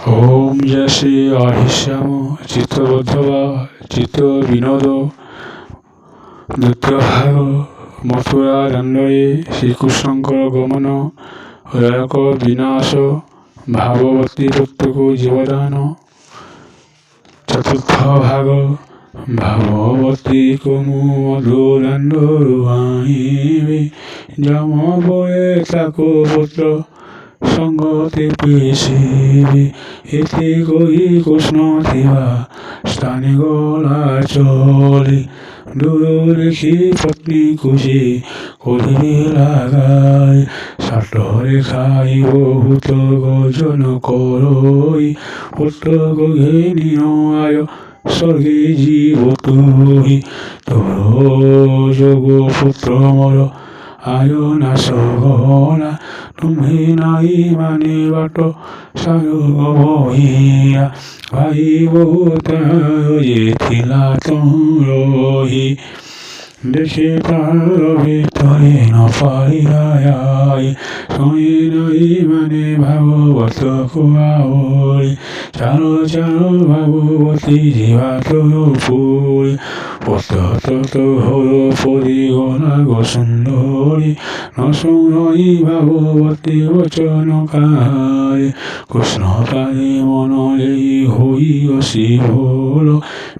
ওম জয় শ্রী অহিশ্যাম চিত্তবদ্ধবা চিত্ত বিনোদ দ্বিতীয় ভাগ মথুরা দণ্ডয়ে শ্রীকৃষ্ণঙ্কর গমন রয়ক বিনাশ ভাগবতী প্রত্যেক জীবদান চতুর্থ ভাগ ভাগবতী কুমু মধুদণ্ড রুহাণী যম বয়ে তাকু পুত্র সংগতি পিছিবি এতে কই কৃষ্ণ থিবা স্থানে গলা চলি দূর দেখি পত্নী খুশি করিবে লাগাই সাটরে খাই বহুত গজন করই পুত্র গঘিনী আয় স্বর্গে জীব তুই তোর যোগ পুত্র মর আয় না সগনা তুমি নাই মানে বাট সায়োগ বহিয়া ভাই বহুত ଥିଲା তোরহি দেখে তার ভিতরে নপারিয়ায় শুনি নাই মানে ভাগবত কুয়াওরি চারো চারো ভাগবতী জীবা তোর পুরী পত হল পরিগণা গো সুন্দরী নশুনই ভাগবতী বচন কাহারে কৃষ্ণ পারে মনলেই হইয়সি ভোল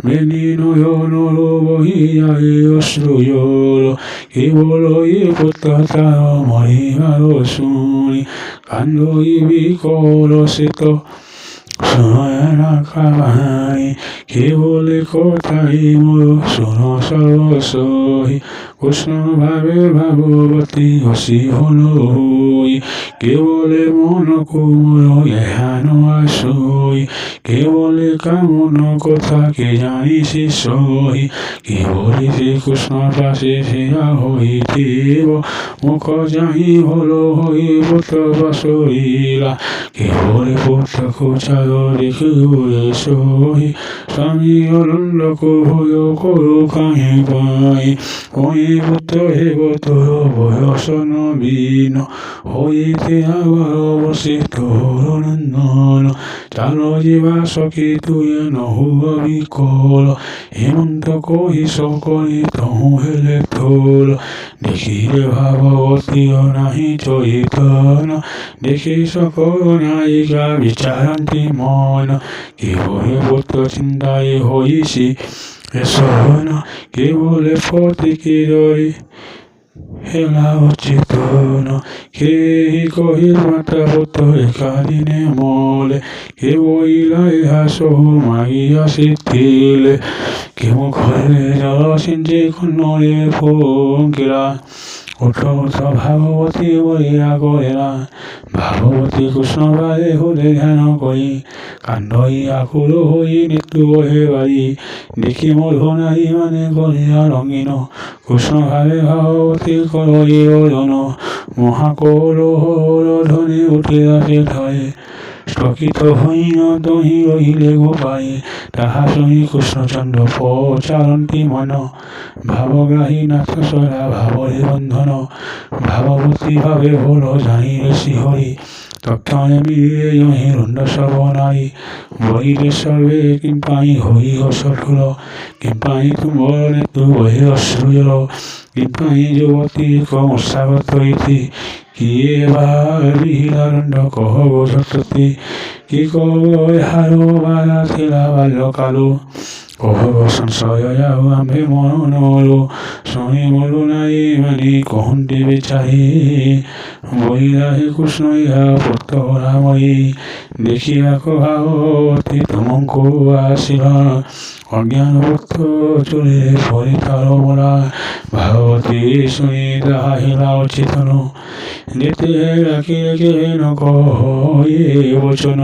বেনি নয়নর বহিয়ায় অশ্রুজল কেবল এ পুত্র তার মরিবার শুনি কান্দই বিকল শ্বেত শোনা কাহানি কেবল কথাই মোর শুন সরসই কৃষ্ণ ভাবে ভাগবতী হসি হল হই কেবলে মন কুমর জ্ঞান আসই কেবলে কামন কথা কে জানি শিষ্যই কেবলে শ্রীকৃষ্ণ পাশে সেরা হইতেব মুখ যাই হল হই পুত্র বাসইলা কেবলে পুত্র খুচার দেখি সহি স্বামী অনন্দ ভয় করু কাহে পাই ওই পুত্র হেব তোর বয়স নবীন হইতে আবার বসে তোর নন্দন চালো জীবা সখী তুই নহুব বিকল হেমন্ত কহি সকলে তহু হেলে থোল দেখিলে ভাগবতী নাহি চৈতন দেখি সকল নায়িকা বিচারান্তি মন কেবলে পুত্র চিন্তায় হইছি শোন কেবলে পতিকে রই হেলা অচেতন কেহি কহিল মাতা পুত্র একাদিনে মলে কে বইলা ইহা সহু মাগিয়া সিদ্ধিলে কেউ ঘরে জল সিঞ্চি কন্নরে ফকিরা উঠ উঠ ভাগবতী বলিয়া কহিলা ভাগবতী কৃষ্ণ বারে হলে ধ্যান করি কান্দই আকুল হই মৃত্যু বহে বাড়ি দেখি মধু নাই মানে করিয়া রঙিন কৃষ্ণ ভাবে ভাগবতী করই ওজন মহাকৌল ধ্বনি উঠিয়া সে ধরে স্থগিত হইন দহি রহিলে গোপাই তাহা শুনি কৃষ্ণচন্দ্র পচারন্তি মন ভাবগ্রাহী নাথ সরা ভাবরে বন্ধন ভাগবতী ভাবে ভোল জানিলে শ্রীহরি তক্ষণে মিলিলে যহি রুণ্ড সর্বনাই বহিরে সর্বে কিম্পাই হই অসঠুল কিম্পাই তুম্বর নেতু বহে অশ্রুজল কিম্পাই যুবতী কমসাগত ইতি কিয়ে এবার বিহিলারণ্ড কহ গো সত্যতি কি কয় হারো বালা থিলা বাল্যকালো কহ গো সংশয় যাও আম্ভে মনলো শুনি মরু নাই মানি কহন্তি বিচারি বৈরাহে কৃষ্ণ ইহা পুত্র রাময়ী দেখিবাক ভাগবতী তুমঙ্কু আসিল অজ্ঞান পুত্র চলে পরিতার মোরা ভাগবতী শুনি তাহিলা অচেতন যেতে রাখিলে কেন কহে বচন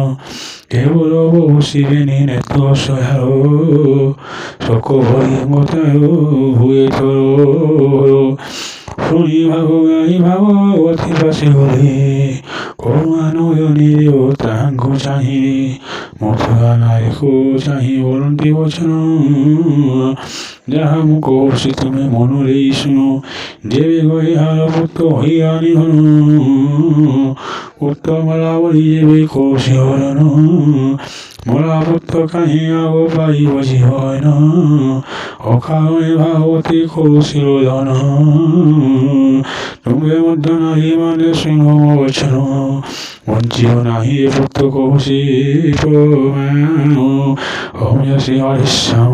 কেবল বসিবেনি নেত্র সহায় শোক ভরি মতায় হুয়ে তোর শুনি ভাবগাই ভাগবতী পাশে গলে করুণা নয়নী দেবতাঙ্কু চাহি মথুরা নায়কু চাহি বলন্তি বচন যাহা মুখ কৌশি তুমি মনুরেই শুনো, দেবে গৈ হার পুত্র হইয়া নিহন, উত্তম লাবরী দেবে কৌশি হরণ, মোরা পুত্র কাহিয়া গোপাই বসি হয় না, অকারণে ভাগবতী কৌশির ধন, তুমি মধ্য নাহি মানে সিংহ বচন, বঞ্চিও নাহি পুত্র কৌশি প্রমাণ, ওম শ্রী হরিশ্যাম।